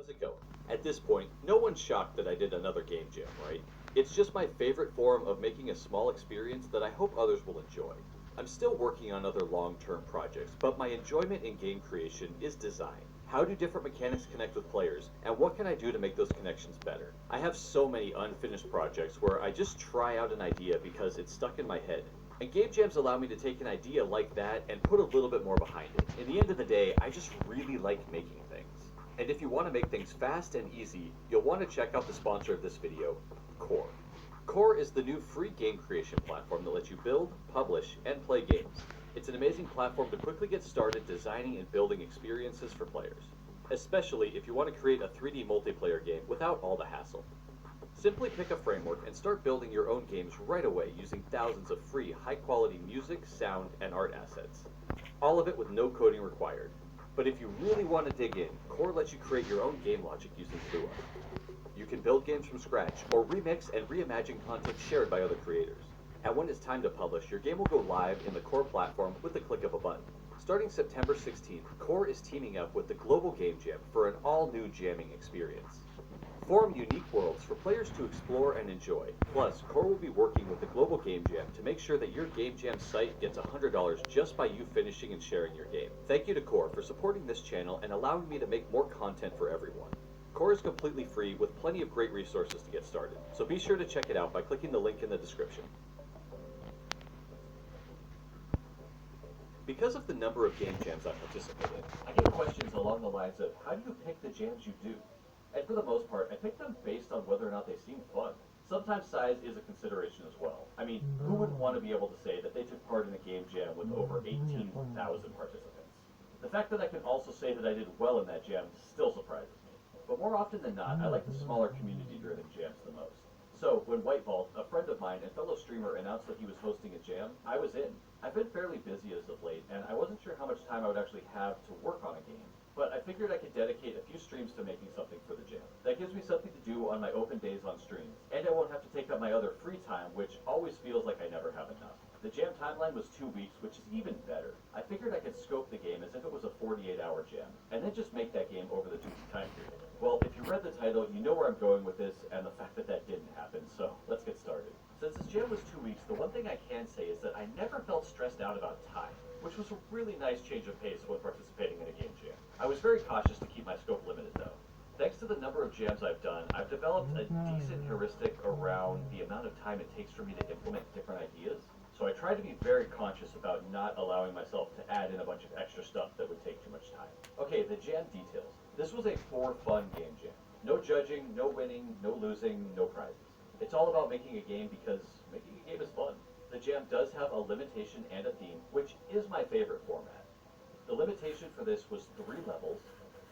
how's it going? At this point, no one's shocked that I did another game jam, right? It's just my favorite form of making a small experience that I hope others will enjoy. I'm still working on other long-term projects, but my enjoyment in game creation is design. How do different mechanics connect with players, and what can I do to make those connections better? I have so many unfinished projects where I just try out an idea because it's stuck in my head. And game jams allow me to take an idea like that and put a little bit more behind it. In the end of the day, I just really like making things. And if you want to make things fast and easy, you'll want to check out the sponsor of this video, Core. Core is the new free game creation platform that lets you build, publish, and play games. It's an amazing platform to quickly get started designing and building experiences for players, especially if you want to create a 3D multiplayer game without all the hassle. Simply pick a framework and start building your own games right away using thousands of free, high-quality music, sound, and art assets. All of it with no coding required. But if you really want to dig in, Core lets you create your own game logic using Lua. You can build games from scratch, or remix and reimagine content shared by other creators. And when it's time to publish, your game will go live in the Core platform with the click of a button. Starting September 16th, Core is teaming up with the Global Game Jam for an all-new jamming experience. Form unique worlds for players to explore and enjoy. Plus, Core will be working with the Global Game Jam to make sure that your Game Jam site gets $100 just by you finishing and sharing your game. Thank you to Core for supporting this channel and allowing me to make more content for everyone. Core is completely free with plenty of great resources to get started, so be sure to check it out by clicking the link in the description. Because of the number of game jams I participate in, I get questions along the lines of, how do you pick the jams you do? And for the most part, I pick them based on whether or not they seem fun. Sometimes size is a consideration as well. I mean, who wouldn't want to be able to say that they took part in a game jam with over 18,000 participants? The fact that I can also say that I did well in that jam still surprises me. But more often than not, I like the smaller community-driven jams the most. So, when White Vault, a friend of mine and fellow streamer, announced that he was hosting a jam, I was in. I've been fairly busy as of late, and I wasn't sure how much time I would actually have to work on a game. But I figured I could dedicate a few streams to making something for the jam. That gives me something to do on my open days on streams, and I won't have to take up my other free time, which always feels like I never have enough. The jam timeline was 2 weeks, which is even better. I figured I could scope the game as if it was a 48-hour jam, and then just make that game over the 2-week time period. Well, if you read the title, you know where I'm going with this, and the fact that that didn't happen, so let's get started. Since this jam was 2 weeks, the one thing I can say is that I never felt stressed out about time, which was a really nice change of pace when participating in a game jam. I was very cautious to keep my scope limited though. Thanks to the number of jams I've done, I've developed a decent heuristic around the amount of time it takes for me to implement different ideas. So I try to be very conscious about not allowing myself to add in a bunch of extra stuff that would take too much time. Okay, the jam details. This was a for-fun game jam. No judging, no winning, no losing, no prizes. It's all about making a game because making a game is fun. The jam does have a limitation and a theme, which is my favorite format. The limitation for this was 3 levels,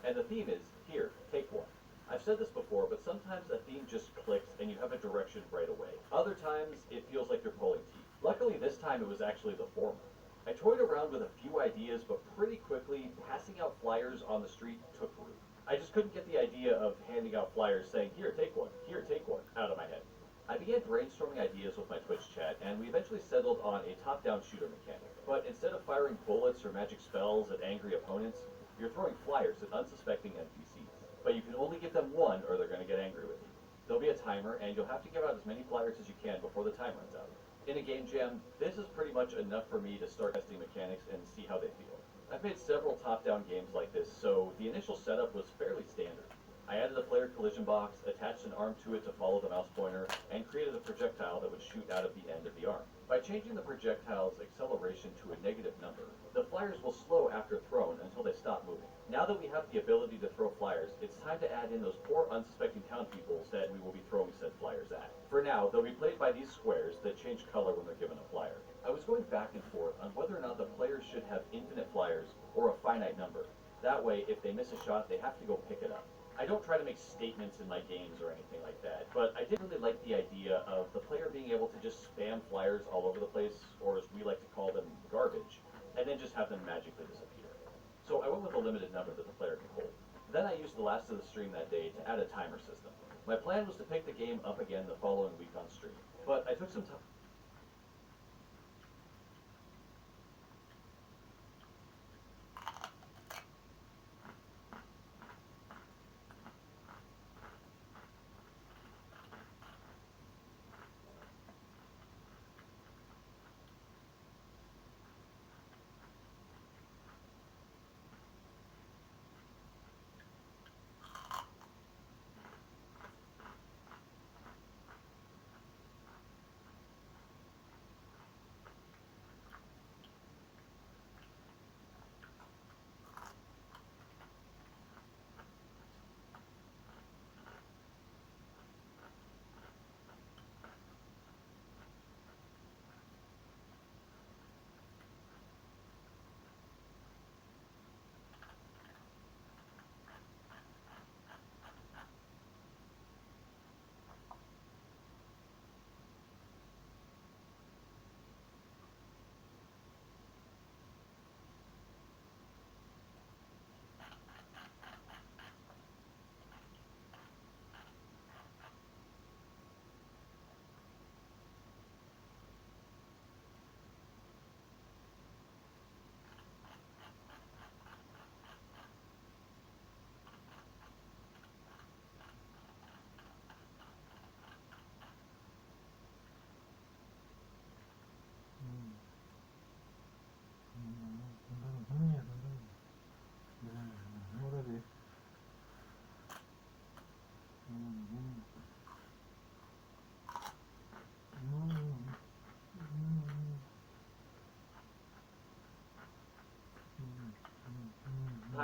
and the theme is, here, take one. I've said this before, but sometimes a theme just clicks and you have a direction right away. Other times, it feels like you're pulling teeth. Luckily, this time it was actually the former. I toyed around with a few ideas, but pretty quickly, passing out flyers on the street took root. I just couldn't get the idea of handing out flyers saying, here, take one, out of my head. I began brainstorming ideas with my Twitch chat, and we eventually settled on a top-down shooter mechanic. But instead of firing bullets or magic spells at angry opponents, you're throwing flyers at unsuspecting NPCs. But you can only give them one or they're going to get angry with you. There'll be a timer, and you'll have to give out as many flyers as you can before the time runs out. In a game jam, this is pretty much enough for me to start testing mechanics and see how they feel. I've made several top-down games like this, so the initial setup was fairly standard. I added a player collision box, attached an arm to it to follow the mouse pointer, and created a projectile that would shoot out of the end of the arm. By changing the projectile's acceleration to a negative number, the flyers will slow after thrown until they stop moving. Now that we have the ability to throw flyers, it's time to add in those poor unsuspecting townspeople that we will be throwing said flyers at. For now, they'll be played by these squares that change color when they're given a flyer. I was going back and forth on whether or not the players should have infinite flyers or a finite number. That way, if they miss a shot, they have to go pick it up. I don't try to make statements in my games or anything like that, but I did really like the idea of the player being able to just spam flyers all over the place, or as we like to call them, garbage, and then just have them magically disappear. So I went with a limited number that the player could hold. Then I used the last of the stream that day to add a timer system. My plan was to pick the game up again the following week on stream, but I took some time.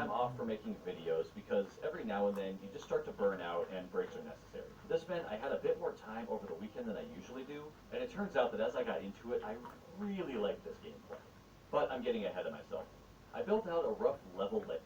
time off from making videos because every now and then you just start to burn out and breaks are necessary. This meant I had a bit more time over the weekend than I usually do, and it turns out that as I got into it, I really liked this gameplay. But I'm getting ahead of myself. I built out a rough level layout.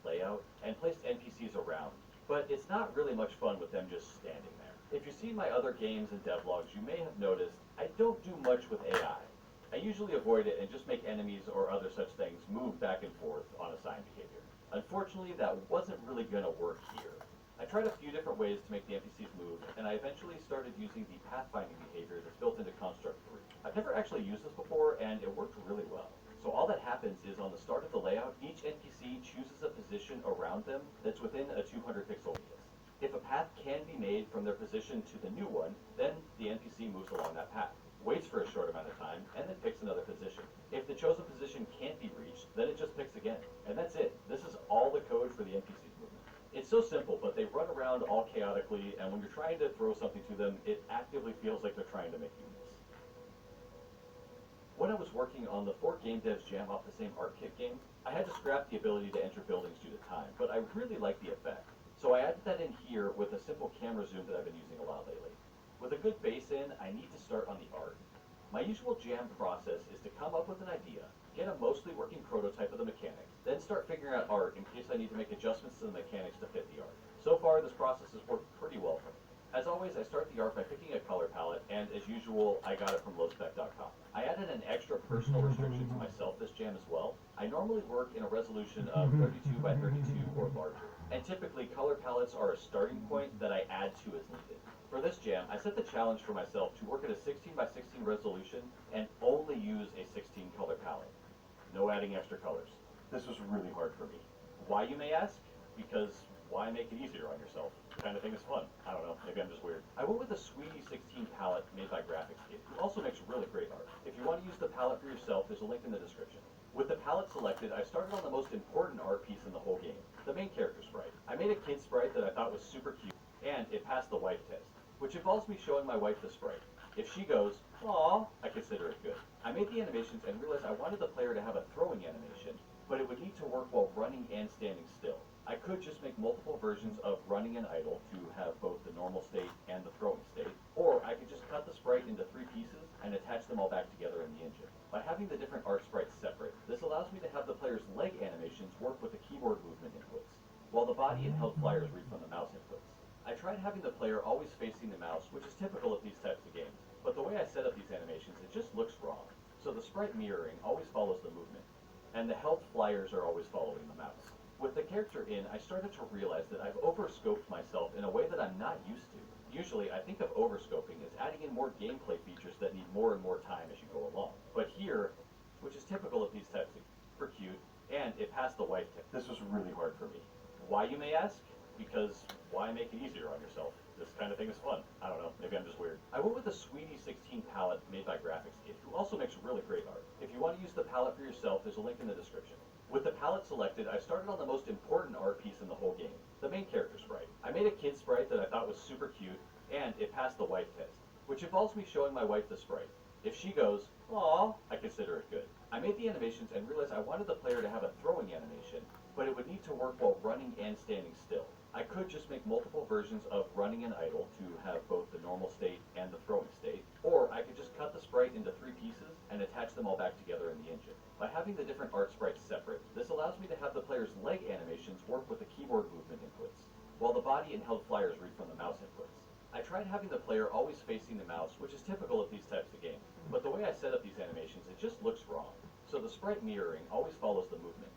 Layout and placed NPCs around, but it's not really much fun with them just standing there. If you've seen my other games and devlogs, you may have noticed I don't do much with AI. I usually avoid it and just make enemies or other such things move back and forth on assigned behavior. Unfortunately, that wasn't really going to work here. I tried a few different ways to make the NPCs move, and I eventually started using the pathfinding behavior that's built into Construct 3. I've never actually used this before, and it worked really well. So all that happens is on the start of the layout, each NPC chooses a position around them that's within a 200 pixel radius. If a path can be made from their position to the new one, then the NPC moves along that path, waits for a short amount of time, and then picks another position. If the chosen position can't be reached, then it just picks again. And that's it. This is all the code for the NPC's movement. It's so simple, but they run around all chaotically, and when you're trying to throw something to them, it actively feels like they're trying to make you miss. When I was working on the 4 Game Devs Jam off the same art kit game, I had to scrap the ability to enter buildings due to time, but I really liked the effect. So I added that in here with a simple camera zoom that I've been using a lot lately. With a good base in, I need to start on the art. My usual jam process is to come up with an idea, get a mostly working prototype of the mechanics, then start figuring out art in case I need to make adjustments to the mechanics to fit the art. So far, this process has worked pretty well for me. As always, I start the art by picking a color palette, and as usual, I got it from lowspec.com. I added an extra personal restriction to myself this jam as well. I normally work in a resolution of 32 by 32 or larger, and typically color palettes are a starting point that I add to as needed. For this jam, I set the challenge for myself to work at a 16 by 16 resolution and only use a 16 color palette. no adding extra colors. This was really hard for me. Why, you may ask? Because why make it easier on yourself? The kind of thing is fun. I don't know, maybe I'm just weird. I went with the Sweetie 16 palette made by Graphics Kid, who also makes really great art. If you want to use the palette for yourself, there's a link in the description. With the palette selected, I started on the most important art piece in the whole game, the main character sprite. I made a kid sprite that I thought was super cute, and it passed the wife test, which involves me showing my wife the sprite. If she goes, "Aww," I consider it good. I made the animations and realized I wanted the player to have a throwing animation, but it would need to work while running and standing still. I could just make multiple versions of running and idle to have both the normal state and the throwing state, or I could just cut the sprite into 3 pieces and attach them all back together in the engine. By having the different art sprites separate, this allows me to have the player's leg animations work with the keyboard movement inputs, while the body and held flyers read from the mouse inputs. I tried having the player always facing the mouse, which is typical of these types of games, but the way I set up these animations, it just looks wrong. So the sprite mirroring always follows the movement, and the held flyers are always following the mouse. With the character in, I started to realize that I've overscoped myself in a way that I'm not used to. Usually, I think of overscoping as adding in more gameplay features that need more and more time as you go along. But here, which is typical of these types of super cute, and it passed the wife test. This was really hard for me. Why, you may ask? Because why make it easier on yourself? This kind of thing is fun. I don't know, maybe I'm just weird. I went with the Sweetie 16 palette made by Graphics Kid, who also makes really great art. If you want to use the palette for yourself, there's a link in the description. With the palette selected, I started on the most important art piece in the whole game, the main character sprite. I made a kid sprite that I thought was super cute, and it passed the wife test, which involves me showing my wife the sprite. If she goes, "Aww," I consider it good. I made the animations and realized I wanted the player to have a throwing animation, but it would need to work while running and standing still. I could just make multiple versions of running and idle to have both the normal state and the throwing state, or I could just cut the sprite into 3 pieces and attach them all back together in the engine. By having the different art sprites separate, this allows me to have the player's leg animations work with the keyboard movement inputs, while the body and held flyers read from the mouse inputs. I tried having the player always facing the mouse, which is typical of these types of games, but the way I set up these animations, it just looks wrong. So the sprite mirroring always follows the movement,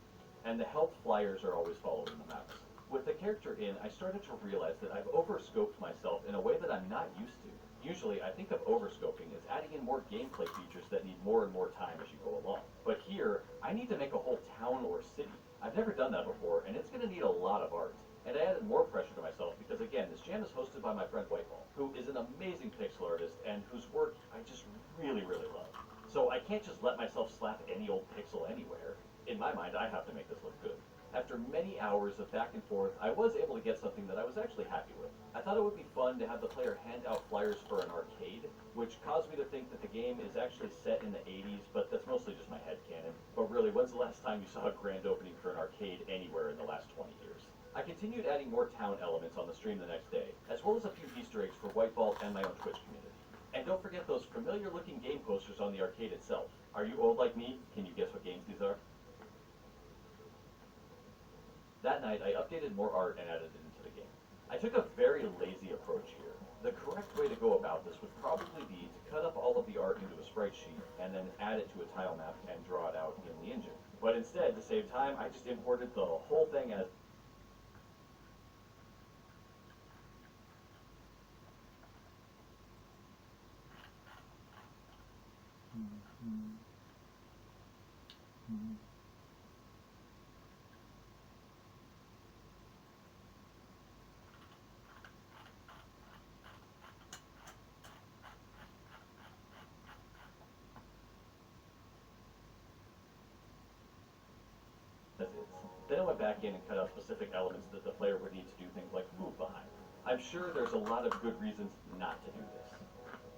and the held flyers are always following the mouse. With the character in, I started to realize that I've overscoped myself in a way that I'm not used to. Usually, I think of overscoping as adding in more gameplay features that need more and more time as you go along. But here, I need to make a whole town or city. I've never done that before, and it's going to need a lot of art. And I added more pressure to myself because, again, this jam is hosted by my friend Whiteball, who is an amazing pixel artist and whose work I just really, really love. So I can't just let myself slap any old pixel anywhere. In my mind, I have to make this look good. After many hours of back and forth, I was able to get something that I was actually happy with. I thought it would be fun to have the player hand out flyers for an arcade, which caused me to think that the game is actually set in the 80s, but that's mostly just my headcanon. But really, when's the last time you saw a grand opening for an arcade anywhere in the last 20 years? I continued adding more town elements on the stream the next day, as well as a few Easter eggs for Whiteball and my own Twitch community. And don't forget those familiar-looking game posters on the arcade itself. Are you old like me? Can you guess what games these are? That night, I updated more art and added it into the game. I took a very lazy approach here. The correct way to go about this would probably be to cut up all of the art into a sprite sheet and then add it to a tile map and draw it out in the engine. But instead, to save time, I just imported the whole thing as is. Then I went back in and cut out specific elements that the player would need to do things like move behind. I'm sure there's a lot of good reasons not to do this.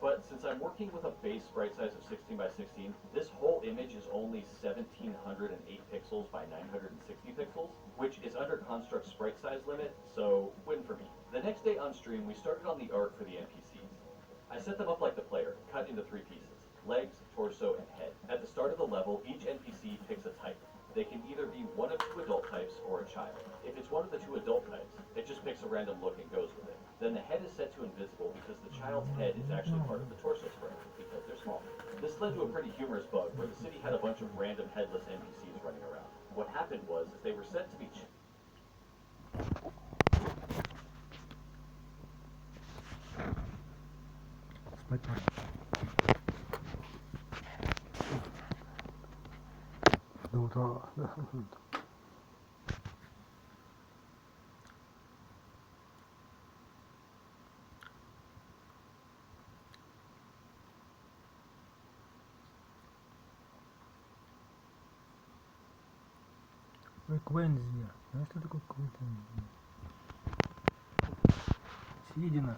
But since I'm working with a base sprite size of 16 by 16, this whole image is only 1708 pixels by 960 pixels, which is under Construct's sprite size limit, so win for me. The next day on stream, we started on the art for the NPCs. I set them up like the player, cut into 3 pieces: legs, torso, and head. At the start of the level, each NPC picks a type. They can either be one of 2 adult types or a child. If it's one of the 2 adult types, it just picks a random look and goes with it. Then the head is set to invisible because the child's head is actually part of the torso sprite, because they're small. This led to a pretty humorous bug where the city had a bunch of random headless NPCs running around. What happened was they were set to be да. Фреквенция. Знаешь, что такое фреквенция? Съедено.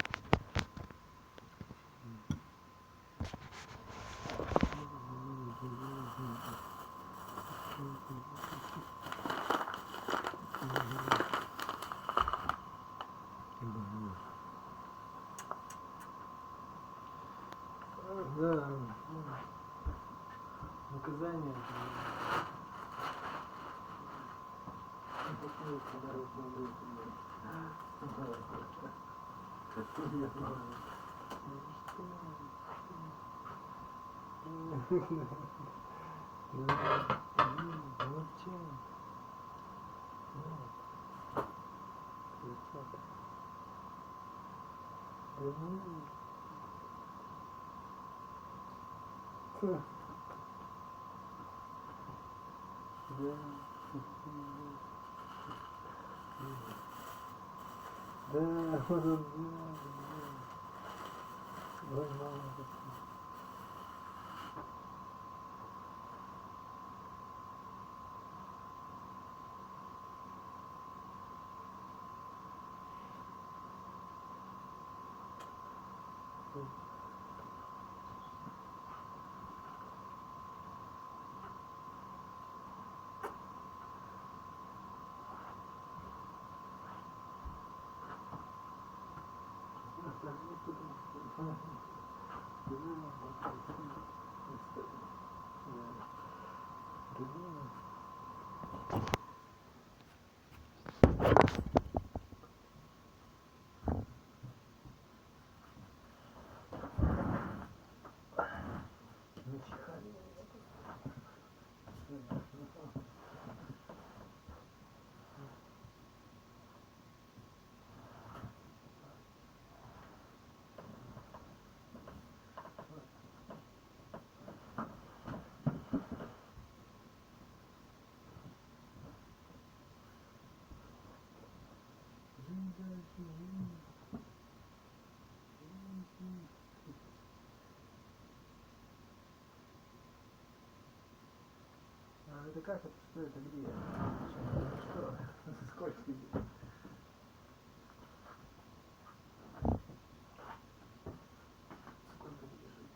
Да, наказание. А это как это? Что это? Где? Что? Сколько тебе? Сколько будет жить?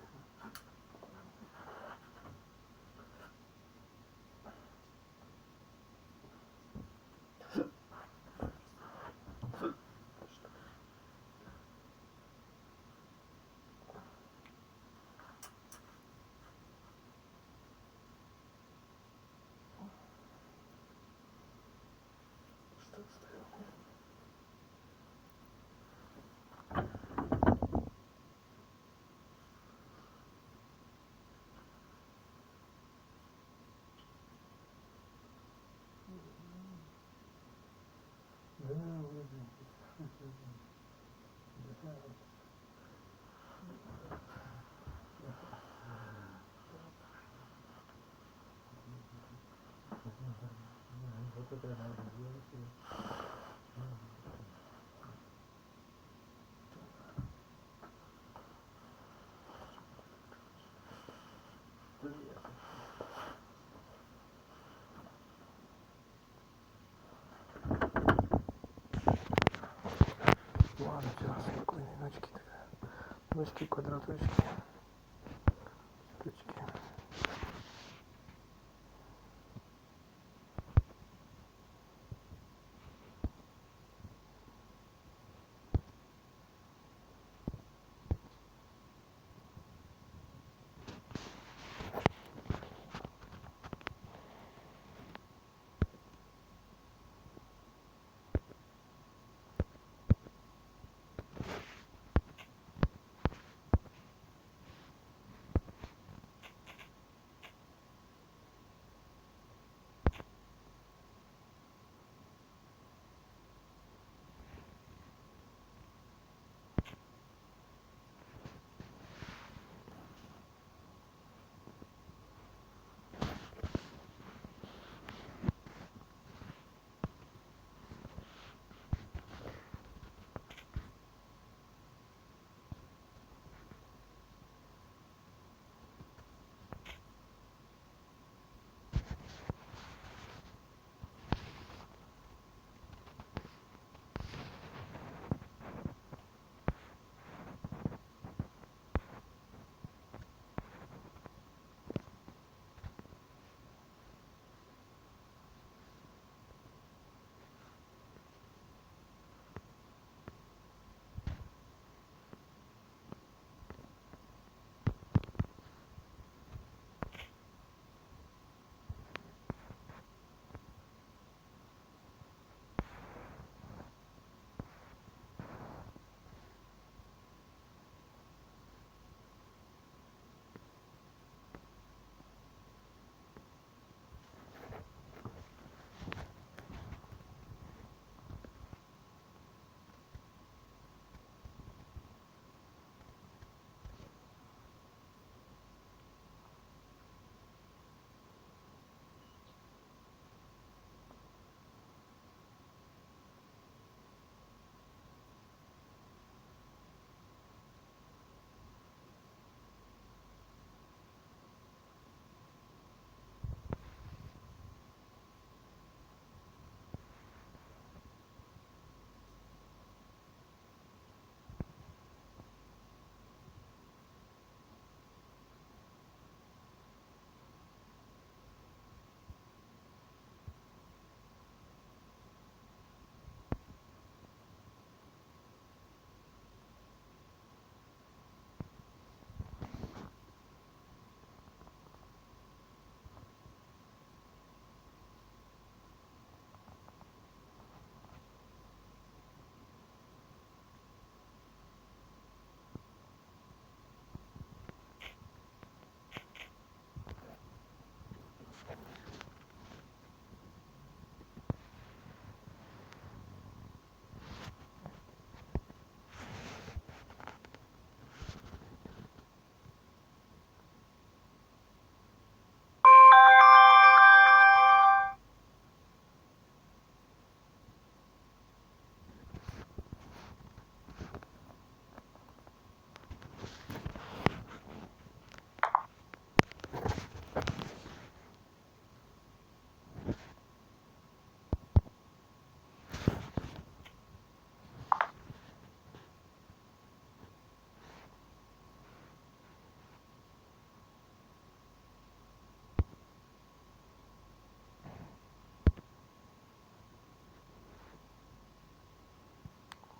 Что стоит? Вот это надо делать. Ладно, все, спокойной ночки. Ночки, квадраточки. Точки.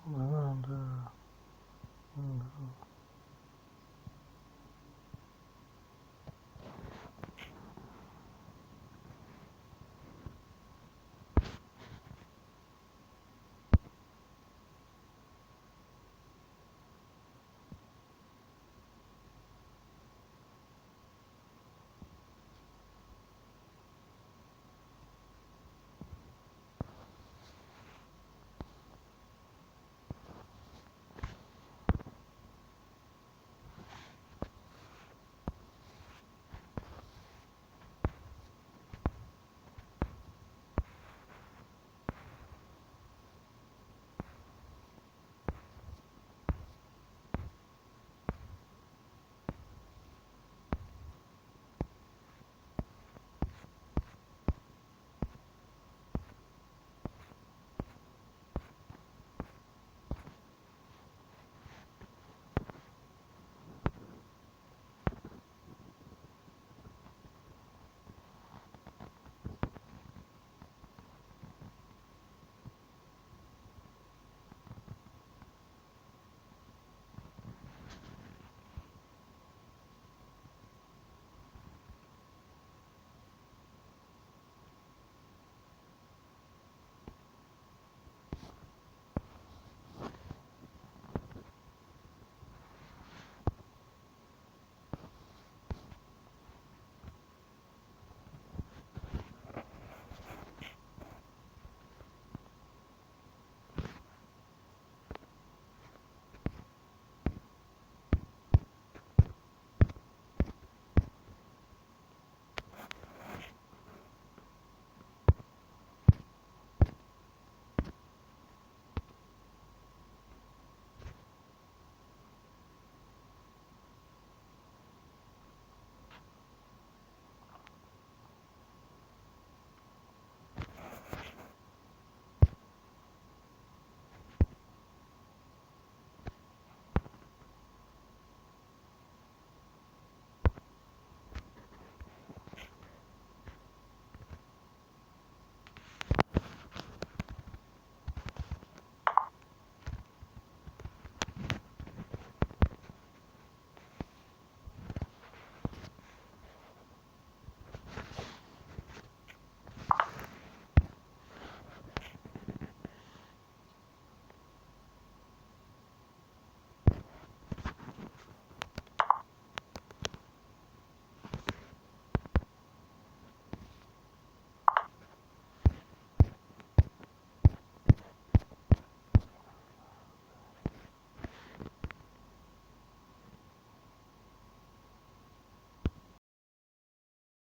Да.